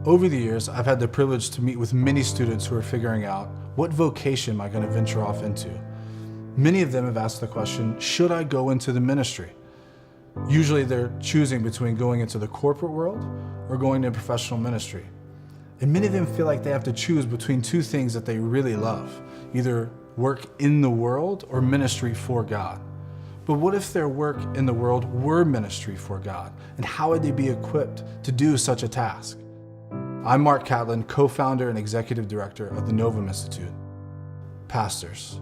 Over the years, I've had the privilege to meet with many students who are figuring out, what vocation am I going to venture off into? Many of them have asked the question, should I go into the ministry? Usually they're choosing between going into the corporate world or going into professional ministry. And many of them feel like they have to choose between two things that they really love, either work in the world or ministry for God. But what if their work in the world were ministry for God? And how would they be equipped to do such a task? I'm Mark Catlin, co-founder and executive director of the Novum Institute. Pastors,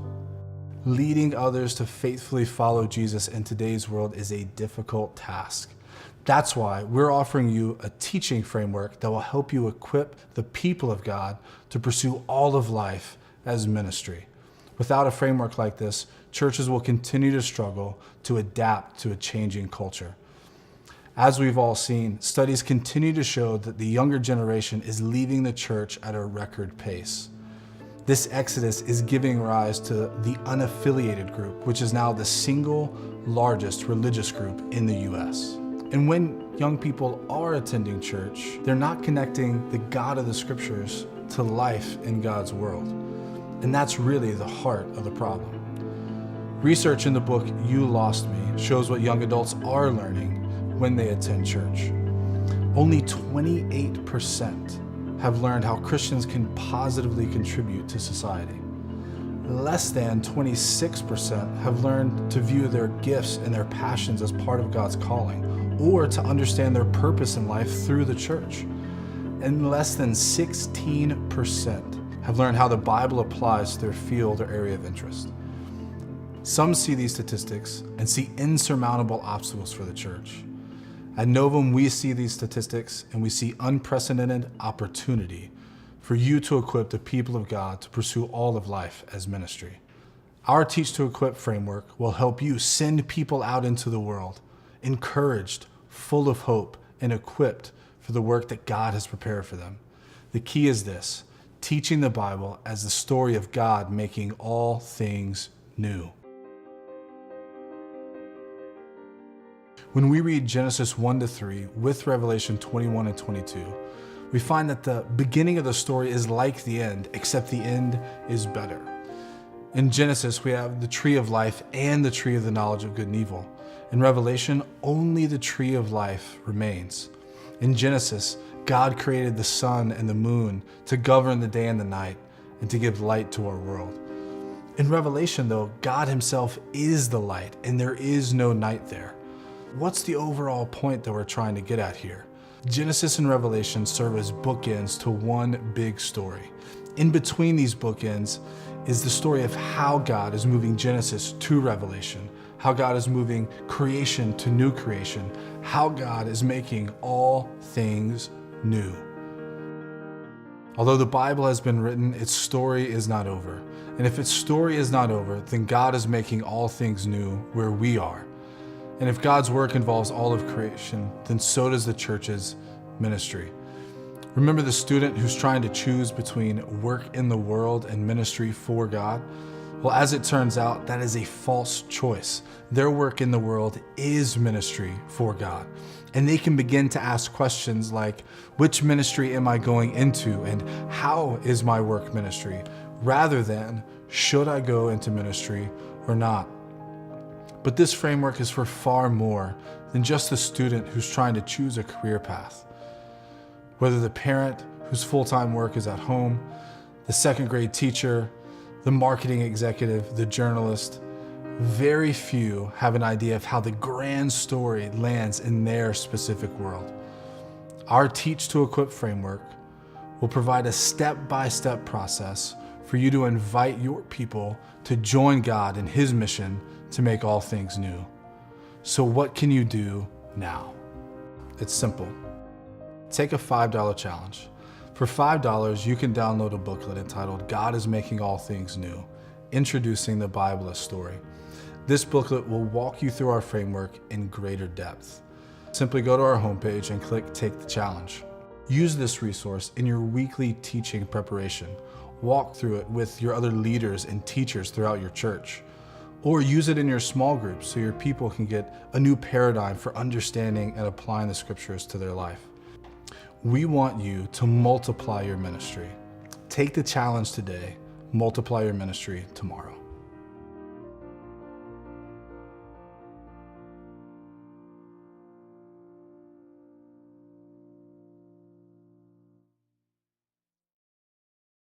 leading others to faithfully follow Jesus in today's world is a difficult task. That's why we're offering you a teaching framework that will help you equip the people of God to pursue all of life as ministry. Without a framework like this, churches will continue to struggle to adapt to a changing culture. As we've all seen, studies continue to show that the younger generation is leaving the church at a record pace. This exodus is giving rise to the unaffiliated group, which is now the single largest religious group in the U.S. And when young people are attending church, they're not connecting the God of the Scriptures to life in God's world. And that's really the heart of the problem. Research in the book You Lost Me shows what young adults are learning when they attend church. Only 28% have learned how Christians can positively contribute to society. Less than 26% have learned to view their gifts and their passions as part of God's calling, or to understand their purpose in life through the church. And less than 16% have learned how the Bible applies to their field or area of interest. Some see these statistics and see insurmountable obstacles for the church. At Novum, we see these statistics and we see unprecedented opportunity for you to equip the people of God to pursue all of life as ministry. Our Teach to Equip framework will help you send people out into the world, encouraged, full of hope, and equipped for the work that God has prepared for them. The key is this: teaching the Bible as the story of God making all things new. When we read Genesis 1-3 with Revelation 21 and 22, we find that the beginning of the story is like the end, except the end is better. In Genesis, we have the tree of life and the tree of the knowledge of good and evil. In Revelation, only the tree of life remains. In Genesis, God created the sun and the moon to govern the day and the night and to give light to our world. In Revelation, though, God himself is the light and there is no night there. What's the overall point that we're trying to get at here? Genesis and Revelation serve as bookends to one big story. In between these bookends is the story of how God is moving Genesis to Revelation, how God is moving creation to new creation, how God is making all things new. Although the Bible has been written, its story is not over. And if its story is not over, then God is making all things new where we are. And if God's work involves all of creation, then so does the church's ministry. Remember the student who's trying to choose between work in the world and ministry for God? Well, as it turns out, that is a false choice. Their work in the world is ministry for God. And they can begin to ask questions like, which ministry am I going into and how is my work ministry? Rather than, should I go into ministry or not? But this framework is for far more than just the student who's trying to choose a career path. Whether the parent whose full-time work is at home, the second grade teacher, the marketing executive, the journalist, very few have an idea of how the grand story lands in their specific world. Our Teach to Equip framework will provide a step-by-step process for you to invite your people to join God in his mission to make all things new. So what can you do now? It's simple. Take a $5 challenge. For $5, you can download a booklet entitled God is Making All Things New, Introducing the Bible as Story. This booklet will walk you through our framework in greater depth. Simply go to our homepage and click Take the Challenge. Use this resource in your weekly teaching preparation. Walk through it with your other leaders and teachers throughout your church. Or use it in your small groups so your people can get a new paradigm for understanding and applying the scriptures to their life. We want you to multiply your ministry. Take the challenge today, multiply your ministry tomorrow.